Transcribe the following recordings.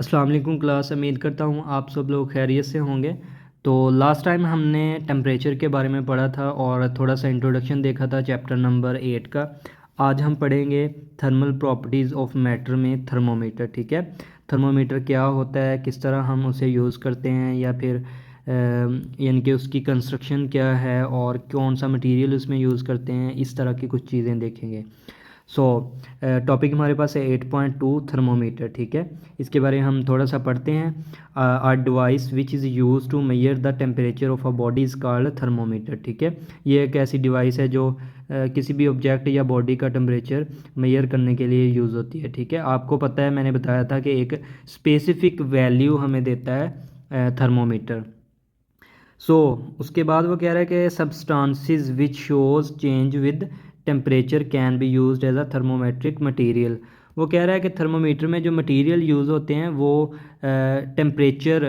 अस्सलाम वालेकुम क्लास। उम्मीद करता हूँ आप सब लोग खैरियत से होंगे। तो लास्ट टाइम हमने टेम्परेचर के बारे में पढ़ा था और थोड़ा सा इंट्रोडक्शन देखा था चैप्टर नंबर 8 का। आज हम पढ़ेंगे थर्मल प्रॉपर्टीज़ ऑफ मैटर में थर्मोमीटर। ठीक है, थर्मोमीटर क्या होता है, किस तरह हम उसे यूज़ करते हैं, या फिर यानी कि उसकी कंस्ट्रक्शन क्या है और कौन सा मटेरियल उसमें यूज़ करते हैं, इस तरह की कुछ चीज़ें देखेंगे। सो टॉपिक हमारे पास है 8.2 थर्मोमीटर। ठीक है, इसके बारे में हम थोड़ा सा पढ़ते हैं। Are device which is use to measure the temperature of a body is called thermometer. ठीक है, ये एक ऐसी डिवाइस है जो किसी भी ऑब्जेक्ट या बॉडी का टेम्परेचर मेयर करने के लिए यूज़ होती है। ठीक है, आपको पता है मैंने बताया था कि एक स्पेसिफिक वैल्यू हमें देता है थर्मोमीटर। उसके बाद वो कह रहा है कि substances which shows change with temperature can be used as a thermometric material. वो कह रहा है कि थर्मोमीटर में जो मटेरियल यूज़ होते हैं वो टेम्परेचर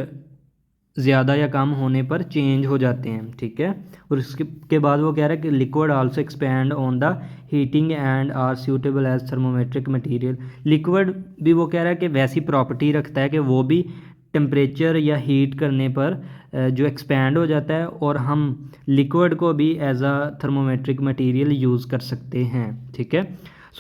ज़्यादा या कम होने पर चेंज हो जाते हैं। ठीक है, और इसके के बाद वो कह रहा है कि liquid also expand on the heating and are suitable as thermometric material. Liquid भी वो कह रहा है कि वैसी प्रॉपर्टी रखता है कि वो भी टेम्परेचर या हीट करने पर जो एक्सपैंड हो जाता है, और हम लिक्विड को भी as a thermometric material use कर सकते हैं। ठीक है,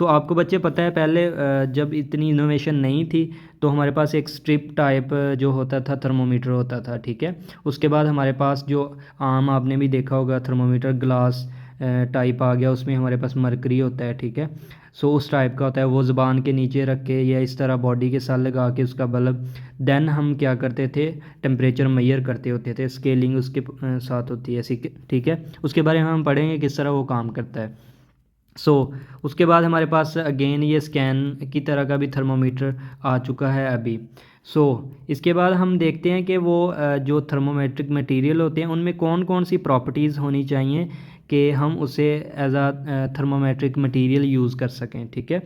आपको बच्चे पता है पहले जब इतनी इनोवेशन नहीं थी तो हमारे पास एक स्ट्रिप टाइप जो होता था थर्मोमीटर होता था। ठीक है, उसके बाद हमारे पास जो आम आपने भी देखा होगा थर्मोमीटर ग्लास टाइप आ गया, उसमें हमारे पास मरकरी होता है। ठीक है, उस टाइप का होता है, वो ज़बान के नीचे रख के या इस तरह बॉडी के साथ लगा के उसका बल्ब, देन हम क्या करते थे, टेम्परेचर मेजर करते होते थे, स्केलिंग उसके साथ होती है ऐसी। ठीक है, उसके बारे में हम पढ़ेंगे किस तरह वो काम करता है। उसके बाद हमारे पास अगेन ये स्कैन की तरह का भी थर्मोमीटर आ चुका है अभी। इसके बाद हम देखते हैं कि वो जो थर्मोमेट्रिक मटेरियल होते हैं उनमें कौन कौन सी प्रॉपर्टीज़ होनी चाहिए कि हम उसे एज आ थर्मोमेट्रिक मटेरियल यूज़ कर सकें। ठीक है,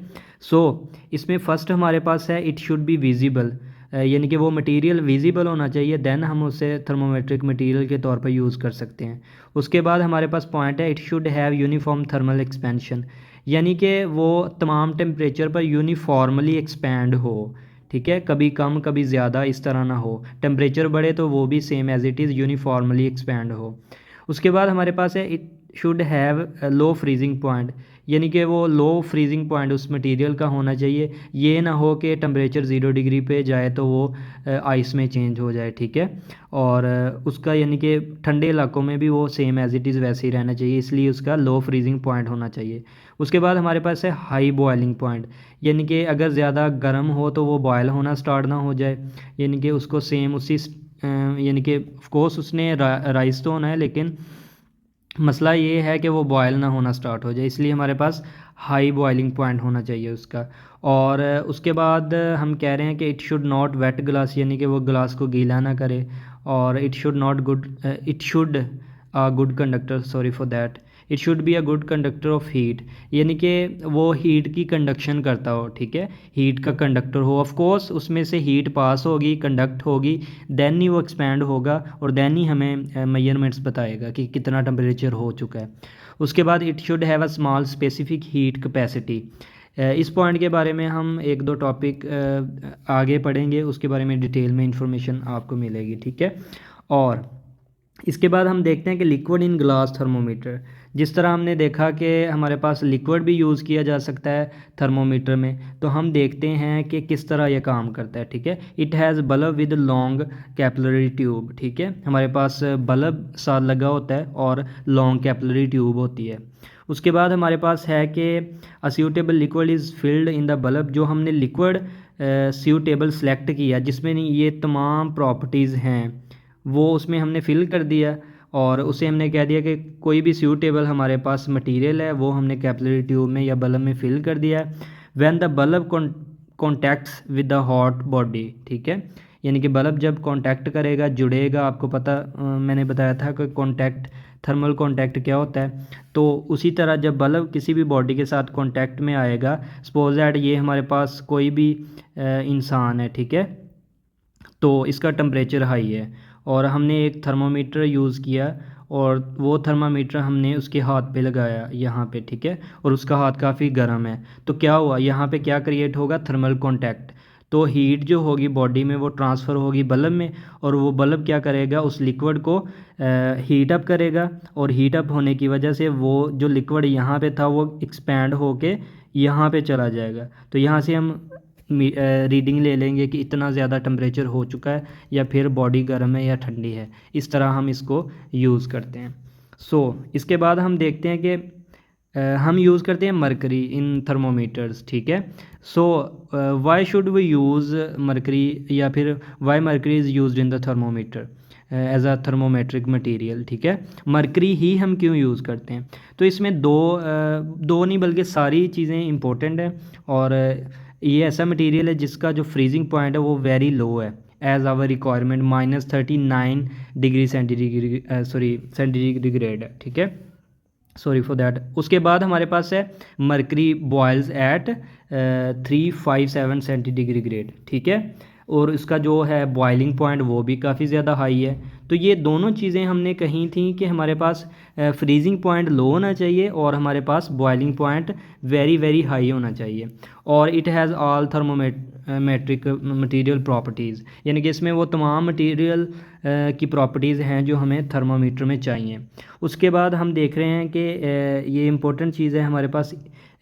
इसमें फ़र्स्ट हमारे पास है इट शुड बी विजिबल, यानी कि वो मटेरियल विजिबल होना चाहिए, देन हम उसे थर्मोमेट्रिक मटेरियल के तौर पर यूज़ कर सकते हैं। उसके बाद हमारे पास पॉइंट है it should have uniform thermal expansion, यानी कि वो तमाम टेम्परेचर पर यूनिफॉर्मली एक्सपैंड हो। ठीक है, कभी कम कभी ज़्यादा इस तरह ना हो, टेम्परेचर बढ़े तो वो भी same as it is uniformly expand हो। उसके बाद हमारे पास है it should have low freezing point, यानी कि वो लो फ्रीजिंग पॉइंट उस मटेरियल का होना चाहिए। ये ना हो कि टेम्परेचर 0 डिग्री पे जाए तो वो आइस में चेंज हो जाए। ठीक है, और उसका यानी कि ठंडे इलाकों में भी वो सेम एज इट इज़ वैसे ही रहना चाहिए, इसलिए उसका लो फ्रीजिंग पॉइंट होना चाहिए। उसके बाद हमारे पास है हाई बॉयलिंग पॉइंट, यानी कि अगर ज़्यादा गर्म हो तो वो बॉयल होना स्टार्ट ना हो जाए, यानी कि उसको सेम उसी यानी कि ऑफकोर्स उसने राइस तो होना है, लेकिन मसला ये है कि वो बॉयल ना होना स्टार्ट हो जाए, इसलिए हमारे पास हाई बॉइलिंग पॉइंट होना चाहिए उसका। और उसके बाद हम कह रहे हैं कि it should not wet glass, यानी कि वो ग्लास को गीला ना करे। और it should a good conductor, sorry for that, it should be a good conductor of heat, यानी कि वो हीट की कंडक्शन करता हो। ठीक है, हीट का कंडक्टर हो, ऑफ कोर्स उसमें से हीट पास होगी, कंडक्ट होगी, देन ही वो एक्सपैंड होगा और देन ही हमें मेजरमेंट्स बताएगा कि कितना टेम्परेचर हो चुका है। उसके बाद it should have a small specific heat capacity. इस पॉइंट के बारे में हम एक दो टॉपिक आगे पढ़ेंगे, उसके बारे में डिटेल में इंफॉर्मेशन आपको मिलेगी। ठीक है, और इसके बाद हम देखते हैं कि लिक्विड इन ग्लास थर्मोमीटर, जिस तरह हमने देखा कि हमारे पास लिक्विड भी यूज़ किया जा सकता है थर्मोमीटर में, तो हम देखते हैं कि किस तरह यह काम करता है। ठीक है, it has bulb with long capillary tube. ठीक है, हमारे पास बल्ब साथ लगा होता है और लॉन्ग कैपिलरी ट्यूब होती है। उसके बाद हमारे पास है कि a suitable liquid is filled in the bulb, जो हमने लिक्विड सूटेबल सेलेक्ट किया जिसमें ये तमाम प्रॉपर्टीज़ हैं वो उसमें हमने फ़िल कर दिया, और उसे हमने कह दिया कि कोई भी सूटेबल हमारे पास मटेरियल है वो हमने कैपिलरी ट्यूब में या बल्ब में फ़िल कर दिया है। When the bulb contacts with the hot body. ठीक है, यानी कि बल्ब जब कांटेक्ट करेगा, जुड़ेगा, आपको पता मैंने बताया था कि कांटेक्ट, थर्मल कांटेक्ट क्या होता है। तो उसी तरह जब बल्ब किसी भी बॉडी के साथ कांटेक्ट में आएगा, सपोज दैट ये हमारे पास कोई भी इंसान है। ठीक है, तो इसका टेम्परेचर हाई है और हमने एक थर्मामीटर यूज़ किया, और वो थर्मामीटर हमने उसके हाथ पे लगाया यहाँ पे। ठीक है, और उसका हाथ काफ़ी गर्म है, तो क्या हुआ, यहाँ पे क्या क्रिएट होगा, थर्मल कांटेक्ट। तो हीट जो होगी बॉडी में वो ट्रांसफ़र होगी बल्ब में, और वो बल्ब क्या करेगा, उस लिक्विड को हीट अप करेगा, और हीट अप होने की वजह से वो जो लिक्विड यहाँ पे था वो एक्सपैंड होके यहाँ पे चला जाएगा। तो यहाँ से हम रीडिंग ले लेंगे कि इतना ज़्यादा टेम्परेचर हो चुका है, या फिर बॉडी गर्म है या ठंडी है। इस तरह हम इसको यूज़ करते हैं। इसके बाद हम देखते हैं कि हम यूज़ करते हैं मरकरी इन थर्मोमीटर्स, ठीक है। Why should we use mercury, या फिर why mercury is used in the thermometer as a thermometric material, ठीक है। मरकरी ही हम क्यों यूज़ करते हैं, तो इसमें दो नहीं बल्कि सारी चीज़ें इंपॉर्टेंट हैं। और ये ऐसा मटेरियल है जिसका जो फ्रीजिंग पॉइंट है वो वेरी लो है, as our requirement -39 degree centigrade है, ठीक है। Sorry for that. उसके बाद हमारे पास है मरकरी बॉयल्स एट 357 सेंटीग्रेड, ठीक है। और इसका जो है बॉइलिंग पॉइंट वो भी काफ़ी ज़्यादा हाई है। तो ये दोनों चीज़ें हमने कही थी कि हमारे पास फ्रीजिंग पॉइंट लो होना चाहिए और हमारे पास boiling point very very high होना चाहिए। और it has all thermometric material properties, यानी कि इसमें वो तमाम मटेरियल की प्रॉपर्टीज़ हैं जो हमें थर्मामीटर में चाहिए। उसके बाद हम देख रहे हैं कि ये इम्पोर्टेंट चीज़ है हमारे पास,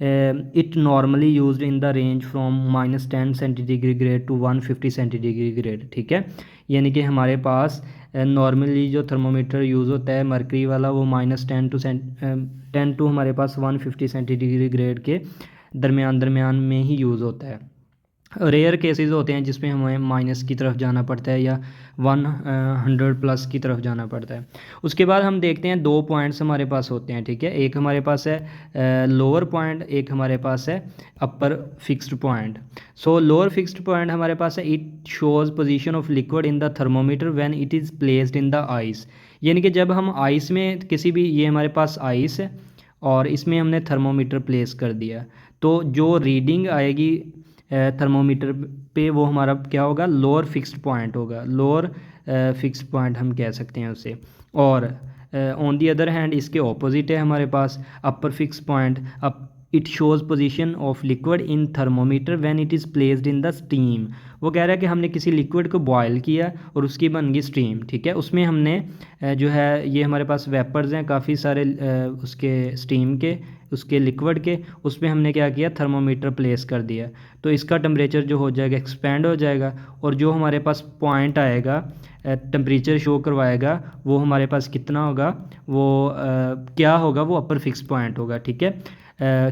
it normally used in the range from -10 centigrade to 150 centigrade, ठीक है। यानी कि हमारे पास नॉर्मली जो थर्मोमीटर यूज़ होता है मरकरी वाला वो -10 टू हमारे पास 150 सेंटीग्रेड के दरमियान में ही यूज़ होता है। रेयर केसेस होते हैं जिसमें हमें माइनस की तरफ जाना पड़ता है या 100+ की तरफ जाना पड़ता है। उसके बाद हम देखते हैं 2 पॉइंट्स हमारे पास होते हैं, ठीक है। एक हमारे पास है लोअर पॉइंट, एक हमारे पास है upper fixed point. Lower fixed point हमारे पास है, it shows position of liquid in the thermometer when it is placed in the ice. यानी कि जब हम आइस में किसी भी, ये हमारे पास आइस है और इसमें हमने थर्मोमीटर प्लेस कर दिया, तो जो रीडिंग आएगी थर्मोमीटर पे वो हमारा क्या होगा, लोअर फिक्स्ड पॉइंट होगा। लोअर फिक्स्ड पॉइंट हम कह सकते हैं उसे। और ऑन दी अदर हैंड इसके ऑपोजिट है हमारे पास अपर फिक्स्ड पॉइंट। अब it shows position of liquid in thermometer when it is placed in the steam. वो कह रहा है कि हमने किसी लिक्विड को बॉयल किया और उसकी बन गई स्टीम, ठीक है। उसमें हमने जो है ये हमारे पास वेपर्स हैं काफ़ी सारे उसके स्टीम के, उसके लिक्विड के, उसमें हमने क्या किया, थर्मोमीटर प्लेस कर दिया। तो इसका टेम्परेचर जो हो जाएगा एक्सपेंड हो जाएगा, और जो हमारे पास पॉइंट आएगा टेम्परेचर शो करवाएगा वो हमारे पास कितना होगा, वो क्या होगा, वो अपर फिक्स पॉइंट होगा, ठीक है।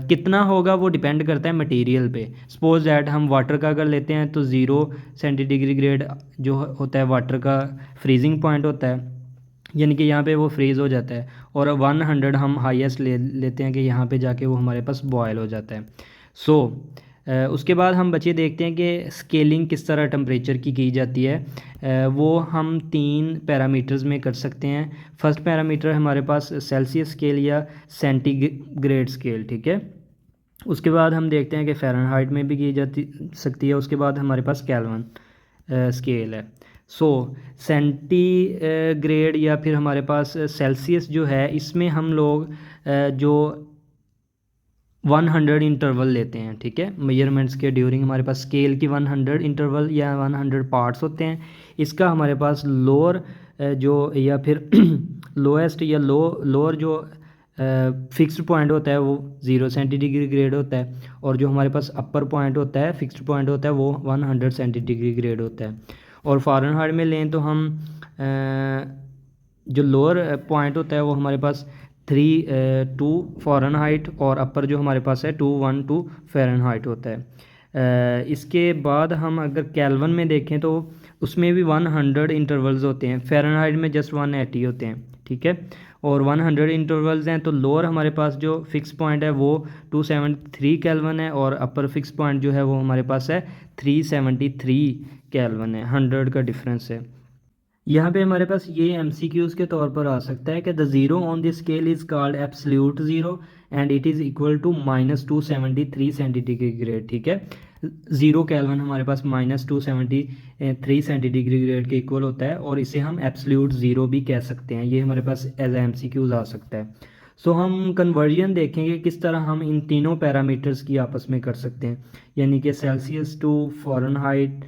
कितना होगा वो डिपेंड करता है मटेरियल पे। सपोज दैट हम वाटर का अगर लेते हैं तो 0 सेंटीग्रेड जो होता है वाटर का फ्रीजिंग पॉइंट होता है, यानी कि यहाँ पे वो फ्रीज़ हो जाता है। और 100 हम हाईएस्ट लेते हैं कि यहाँ पे जाके वो हमारे पास बॉयल हो जाता है। उसके बाद हम बच्चे देखते हैं कि स्केलिंग किस तरह टेम्परेचर की जाती है। वो हम 3 पैरामीटर्स में कर सकते हैं। फर्स्ट पैरामीटर हमारे पास सेल्सियस स्केल या सेंटीग्रेड स्केल, ठीक है। उसके बाद हम देखते हैं कि फ़ारेनहाइट में भी की सकती है। उसके बाद हमारे पास केल्विन स्केल है। सेंटीग्रेड या फिर हमारे पास सेल्सियस जो है, इसमें हम लोग जो 100 इंटरवल लेते हैं, ठीक है। मेजरमेंट्स के ड्यूरिंग हमारे पास स्केल की 100 इंटरवल या 100 पार्ट्स होते हैं। इसका हमारे पास लोअर जो या फिर लोएस्ट या लोअर जो फिक्स्ड पॉइंट होता है वो 0 सेंटीग्रेड होता है, और जो हमारे पास अपर पॉइंट होता है, फिक्स्ड पॉइंट होता है, वो 100 सेंटीग्रेड होता है। और फ़ारेनहाइट में लें तो हम जो लोअर पॉइंट होता है वो हमारे पास 3 फ़ारेनहाइट, और अपर जो हमारे पास है 212 फ़ारेनहाइट होता है। इसके बाद हम अगर केल्विन में देखें तो उसमें भी 100 इंटरवल्स होते हैं। फ़ारेनहाइट में जस्ट 180 होते हैं, ठीक है। और 100 इंटरवल्स हैं, तो लोअर हमारे पास जो फिक्स पॉइंट है वो 273 केल्विन है, और अपर फिक्स पॉइंट जो है वो हमारे पास है 373 केल्विन है। 100 का डिफरेंस है। यहाँ पे हमारे पास ये MCQs के तौर पर आ सकता है कि the zero on this scale is called absolute zero and it is equal to -273 centigrade, ठीक है। 0 केल्विन हमारे पास -273 सेंटीग्रेड के इक्वल होता है, और इसे हम एब्सोल्यूट ज़ीरो भी कह सकते हैं। ये हमारे पास एज MCQs आ सकता है। सो हम कन्वर्जन देखेंगे किस तरह हम इन तीनों पैरामीटर्स की आपस में कर सकते हैं, यानी कि सेल्सियस टू फ़ारेनहाइट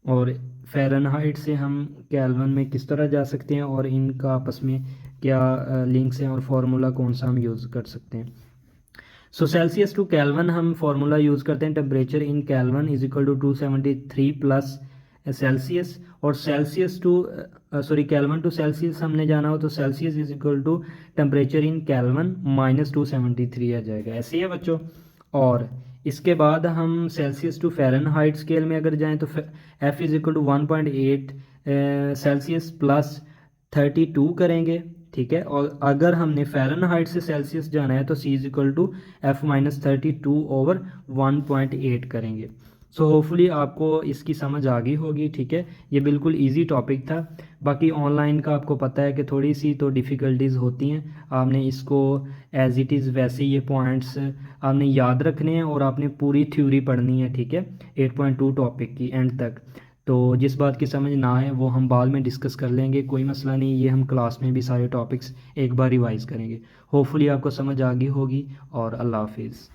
और फ़ारेनहाइट से हम केल्विन में किस तरह जा सकते हैं और इनका आपस में क्या लिंक्स हैं और फार्मूला कौन सा हम यूज़ कर सकते हैं। सो सेल्सियस टू केल्विन हम फार्मूला यूज़ करते हैं, temperature in Kelvin is equal to 273 plus Celsius, और Celsius to sorry Kelvin to Celsius हमने जाना हो तो Celsius is equal to temperature in Kelvin minus 273 आ जाएगा। ऐसे ही है बच्चों। और इसके बाद हम सेल्सियस टू फ़ारेनहाइट स्केल में अगर जाएं तो F is equal to 1.8 Celsius plus 32 करेंगे, ठीक है। और अगर हमने फ़ारेनहाइट से सेल्सियस जाना है तो C is equal to F minus 32 over 1.8 करेंगे। सो होपफुली आपको इसकी समझ आ गई होगी, ठीक है। ये बिल्कुल इजी टॉपिक था। बाकी ऑनलाइन का आपको पता है कि थोड़ी सी तो डिफ़िकल्टीज़ होती हैं, आपने इसको एज इट इज़ वैसे ये पॉइंट्स आपने याद रखने हैं और आपने पूरी थ्योरी पढ़नी है, ठीक है, 8.2 टॉपिक की एंड तक। तो जिस बात की समझ ना आए वो हम बाद में डिस्कस कर लेंगे, कोई मसला नहीं, ये हम क्लास में भी सारे टॉपिक्स एक बार रिवाइज़ करेंगे। होपफुली आपको समझ आ गई होगी और अल्लाह हाफिज़।